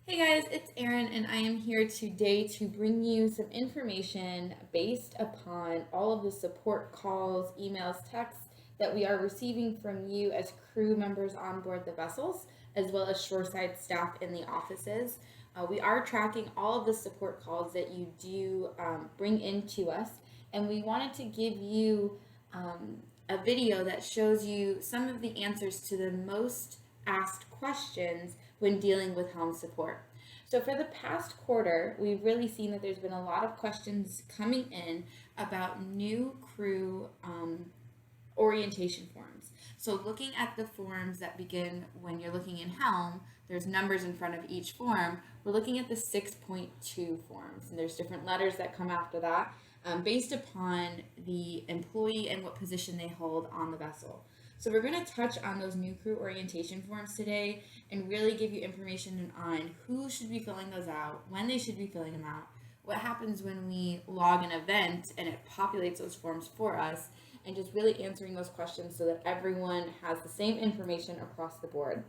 Hey guys, it's Erin, and I am here today to bring you some information based upon all of the support calls, emails, texts that we are receiving from you as crew members on board the vessels, as well as shoreside staff in the offices. We are tracking all of the support calls that you do bring into us, and we wanted to give you a video that shows you some of the answers to the most asked questions when dealing with home support. So for the past quarter, we've really seen that there's been a lot of questions coming in about new crew orientation forms. So looking at the forms that begin when you're looking in Helm, there's numbers in front of each form. We're looking at the 6.2 forms, and there's different letters that come after that based upon the employee and what position they hold on the vessel. So we're going to touch on those new crew orientation forms today and really give you information on who should be filling those out, when they should be filling them out, what happens when we log an event and it populates those forms for us, and just really answering those questions so that everyone has the same information across the board.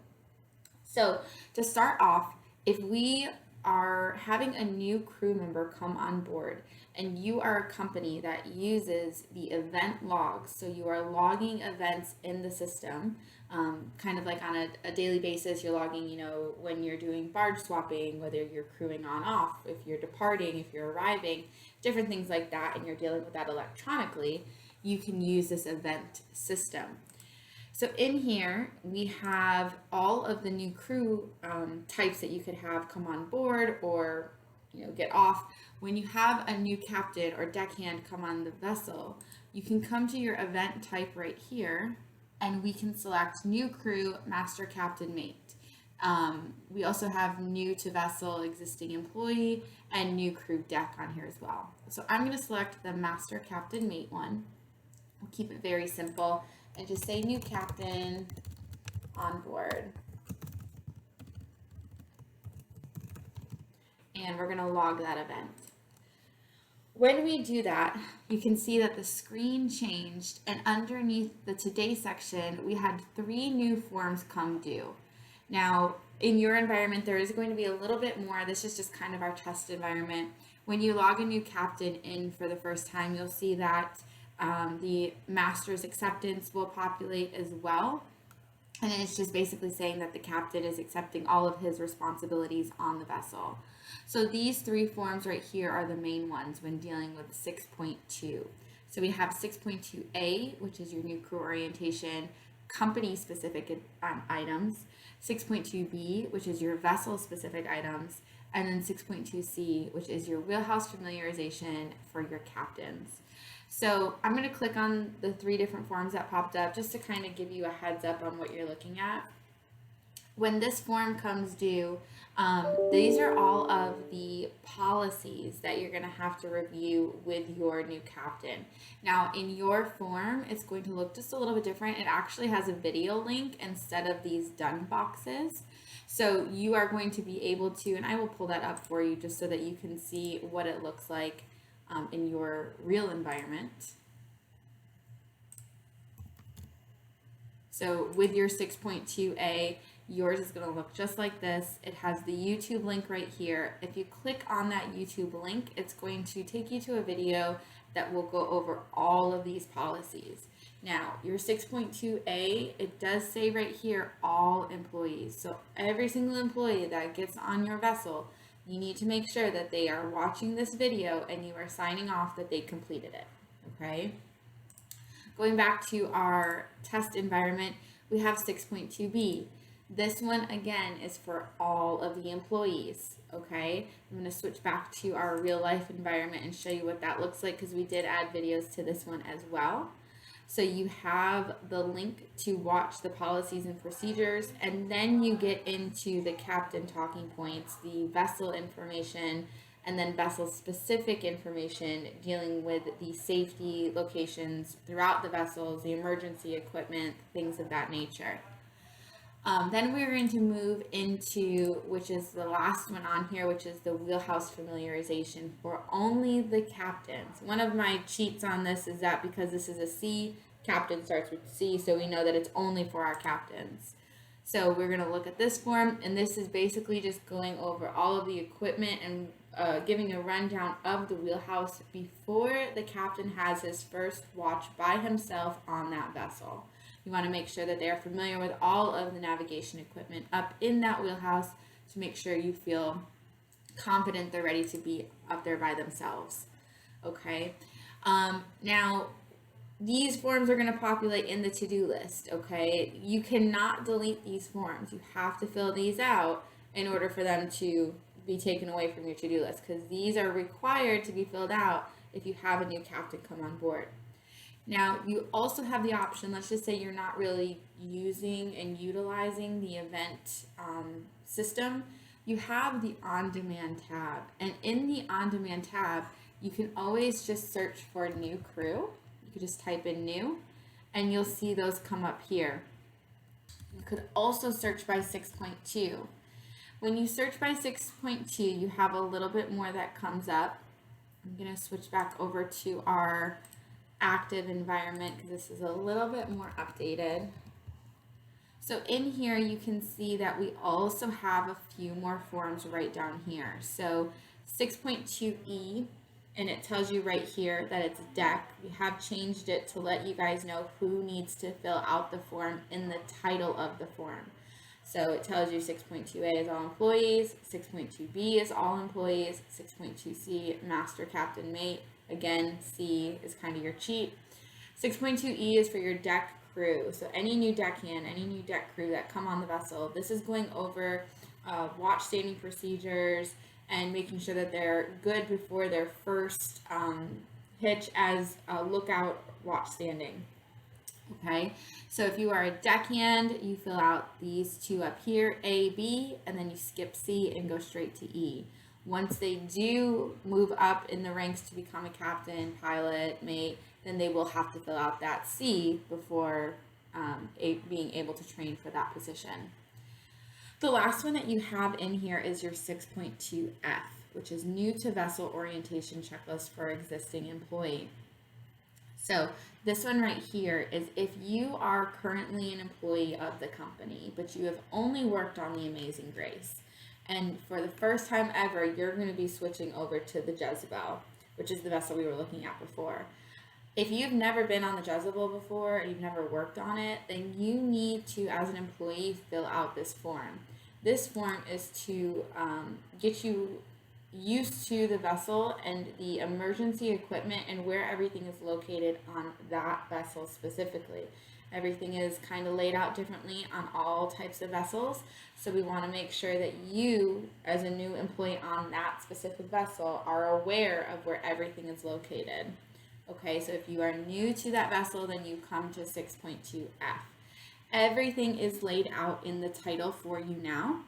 So to start off, if we are having a new crew member come on board and you are a company that uses the event logs, so you are logging events in the system, kind of like on a daily basis, you're logging, when you're doing barge swapping, whether you're crewing on off, if you're departing, if you're arriving, different things like that, and you're dealing with that electronically, you can use this event system. So in here, we have all of the new crew types that you could have come on board or get off. When you have a new captain or deckhand come on the vessel, you can come to your event type right here, and we can select new crew, master captain, mate. We also have new to vessel, existing employee, and new crew deck on here as well. So I'm going to select the master captain mate one. We'll keep it very simple and just say new captain on board. And we're going to log that event. When we do that, you can see that the screen changed, and underneath the today section, we had 3 new forms come due. Now, in your environment, there is going to be a little bit more. This is just kind of our test environment. When you log a new captain in for the first time, you'll see that the master's acceptance will populate as well. And it's just basically saying that the captain is accepting all of his responsibilities on the vessel. So these 3 forms right here are the main ones when dealing with 6.2. So we have 6.2A, which is your new crew orientation, company specific items, 6.2B, which is your vessel specific items, and then 6.2C, which is your wheelhouse familiarization for your captains. So I'm going to click on the 3 different forms that popped up just to kind of give you a heads up on what you're looking at. When this form comes due, these are all of the policies that you're going to have to review with your new captain. Now, in your form, it's going to look just a little bit different. It actually has a video link instead of these done boxes. So you are going to be able to, and I will pull that up for you just so that you can see what it looks like in your real environment. So with your 6.2A, yours is going to look just like this. It has the YouTube link right here. If you click on that YouTube link, it's going to take you to a video that will go over all of these policies. Now, your 6.2A, it does say right here, all employees. So every single employee that gets on your vessel, you need to make sure that they are watching this video and you are signing off that they completed it, okay? Going back to our test environment, we have 6.2B. This one, again, is for all of the employees, okay? I'm going to switch back to our real life environment and show you what that looks like because we did add videos to this one as well. So you have the link to watch the policies and procedures, and then you get into the captain talking points, the vessel information, and then vessel specific information dealing with the safety locations throughout the vessels, the emergency equipment, things of that nature. Then we're going to move into, which is the last one on here, which is the wheelhouse familiarization for only the captains. One of my cheats on this is that because this is a C, captain starts with C, so we know that it's only for our captains. So we're going to look at this form, and this is basically just going over all of the equipment and giving a rundown of the wheelhouse before the captain has his first watch by himself on that vessel. You want to make sure that they are familiar with all of the navigation equipment up in that wheelhouse to make sure you feel confident they're ready to be up there by themselves. Okay. Now, these forms are going to populate in the to-do list, okay? You cannot delete these forms. You have to fill these out in order for them to be taken away from your to-do list, because these are required to be filled out if you have a new captain come on board. Now, you also have the option, let's just say you're not really using and utilizing the event system, you have the on-demand tab. And in the on-demand tab, you can always just search for new crew. You could just type in new, and you'll see those come up here. You could also search by 6.2. When you search by 6.2, you have a little bit more that comes up. I'm going to switch back over to our active environment because this is a little bit more updated. So in here, you can see that we also have a few more forms right down here. So 6.2E, and it tells you right here that it's deck. We have changed it to let you guys know who needs to fill out the form in the title of the form. So it tells you 6.2A is all employees, 6.2B is all employees, 6.2C, master, captain, mate. Again, C is kind of your cheat. 6.2E is for your deck crew. So any new deckhand, any new deck crew that come on the vessel, this is going over watch standing procedures and making sure that they're good before their first hitch as a lookout watch standing. Okay, so if you are a deckhand, you fill out these two up here, A, B, and then you skip C and go straight to E. Once they do move up in the ranks to become a captain, pilot, mate, then they will have to fill out that C before being able to train for that position. The last one that you have in here is your 6.2F, which is new to vessel orientation checklist for existing employee. So this one right here is if you are currently an employee of the company, but you have only worked on the Amazing Grace, and for the first time ever, you're going to be switching over to the Jezebel, which is the vessel we were looking at before. If you've never been on the Jezebel before, you've never worked on it, then you need to, as an employee, fill out this form. This form is to get you used to the vessel and the emergency equipment and where everything is located on that vessel specifically. Everything is kind of laid out differently on all types of vessels, so we want to make sure that you, as a new employee on that specific vessel, are aware of where everything is located. Okay, so if you are new to that vessel, then you come to 6.2F. Everything is laid out in the title for you now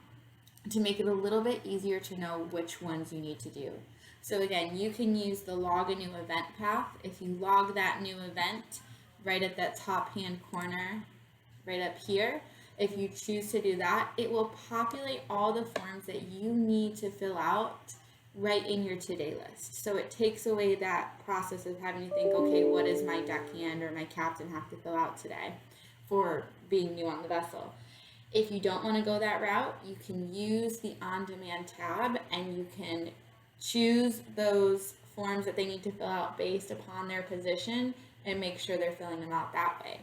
to make it a little bit easier to know which ones you need to do. So again, you can use the log a new event path. If you log that new event right at that top hand corner, right up here, if you choose to do that, it will populate all the forms that you need to fill out right in your to-do list. So it takes away that process of having to think, okay, what does my deckhand or my captain have to fill out today for being new on the vessel? If you don't want to go that route, you can use the on-demand tab and you can choose those forms that they need to fill out based upon their position and make sure they're filling them out that way.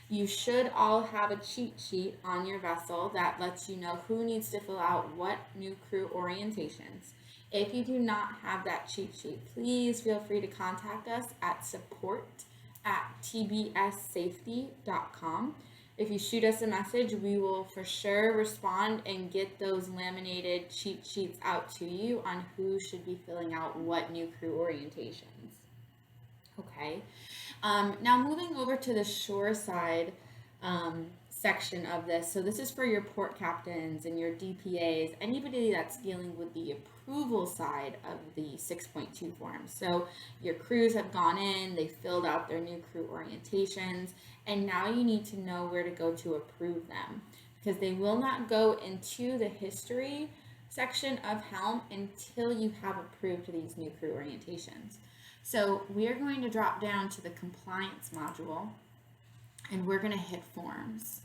You should all have a cheat sheet on your vessel that lets you know who needs to fill out what new crew orientations. If you do not have that cheat sheet, please feel free to contact us at support@tbssafety.com. If you shoot us a message, we will for sure respond and get those laminated cheat sheets out to you on who should be filling out what new crew orientations. Okay, now moving over to the shore side section of this. So this is for your port captains and your DPAs, anybody that's dealing with the approval side of the 6.2 form. So your crews have gone in, they filled out their new crew orientations, and now you need to know where to go to approve them, because they will not go into the history section of Helm until you have approved these new crew orientations. So we are going to drop down to the compliance module and we're going to hit forms.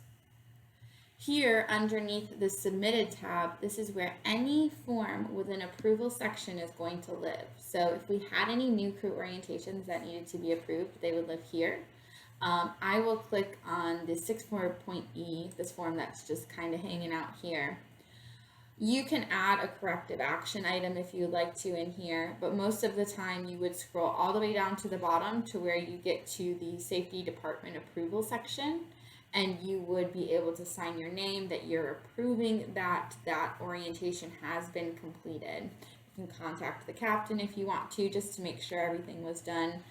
Here underneath the submitted tab, this is where any form with an approval section is going to live. So if we had any new crew orientations that needed to be approved, they would live here. I will click on the 6.4.E, this form that's just kind of hanging out here. You can add a corrective action item if you'd like to in here, but most of the time you would scroll all the way down to the bottom to where you get to the safety department approval section, and you would be able to sign your name that you're approving that orientation has been completed. You can contact the captain if you want to, just to make sure everything was done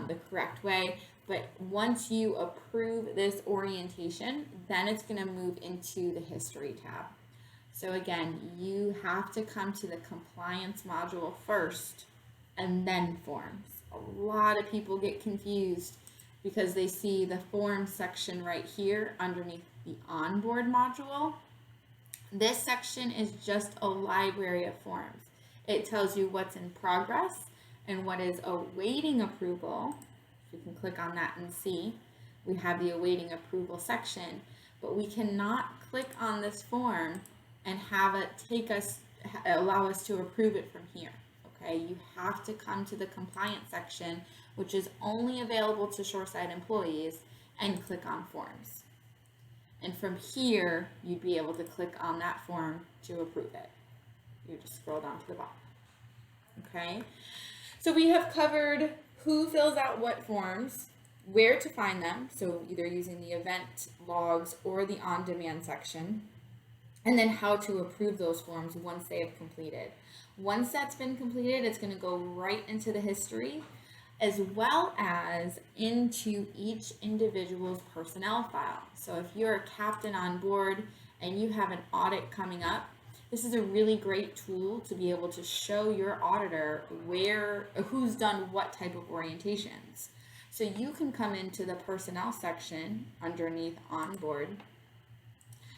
the correct way. But once you approve this orientation, then it's going to move into the history tab. So again, you have to come to the compliance module first and then forms. A lot of people get confused because they see the forms section right here underneath the onboard module. This section is just a library of forms. It tells you what's in progress and what is awaiting approval. You can click on that and see we have the awaiting approval section, but we cannot click on this form and have it allow us to approve it from here. Okay, you have to come to the compliance section, which is only available to shoreside employees, and click on forms. And from here, you'd be able to click on that form to approve it. You just scroll down to the bottom. Okay, so we have covered who fills out what forms, where to find them, so either using the event logs or the on-demand section, and then how to approve those forms once they have completed. Once that's been completed, it's going to go right into the history, as well as into each individual's personnel file. So if you're a captain on board and you have an audit coming up, this is a really great tool to be able to show your auditor who's done what type of orientations. So you can come into the personnel section underneath onboard.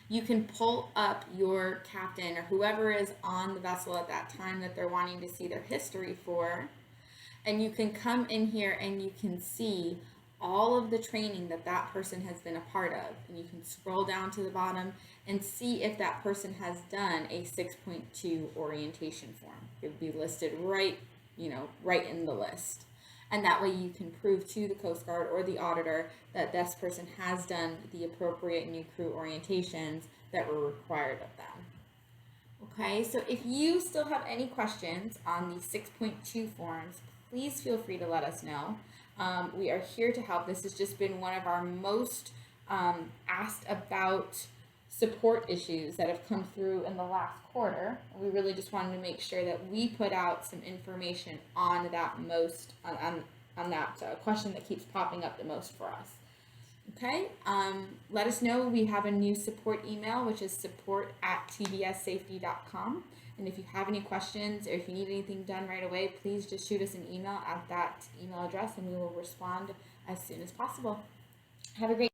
You can pull up your captain or whoever is on the vessel at that time that they're wanting to see their history for. And you can come in here and you can see all of the training that that person has been a part of. And you can scroll down to the bottom and see if that person has done a 6.2 orientation form. It would be listed right in the list. And that way you can prove to the Coast Guard or the auditor that this person has done the appropriate new crew orientations that were required of them. Okay, so if you still have any questions on the 6.2 forms, please feel free to let us know. We are here to help. This has just been one of our most asked about support issues that have come through in the last quarter. We really just wanted to make sure that we put out some information on that question that keeps popping up the most for us. Okay, let us know. We have a new support email, which is support@tbssafety.com. And if you have any questions or if you need anything done right away, please just shoot us an email at that email address and we will respond as soon as possible. Have a great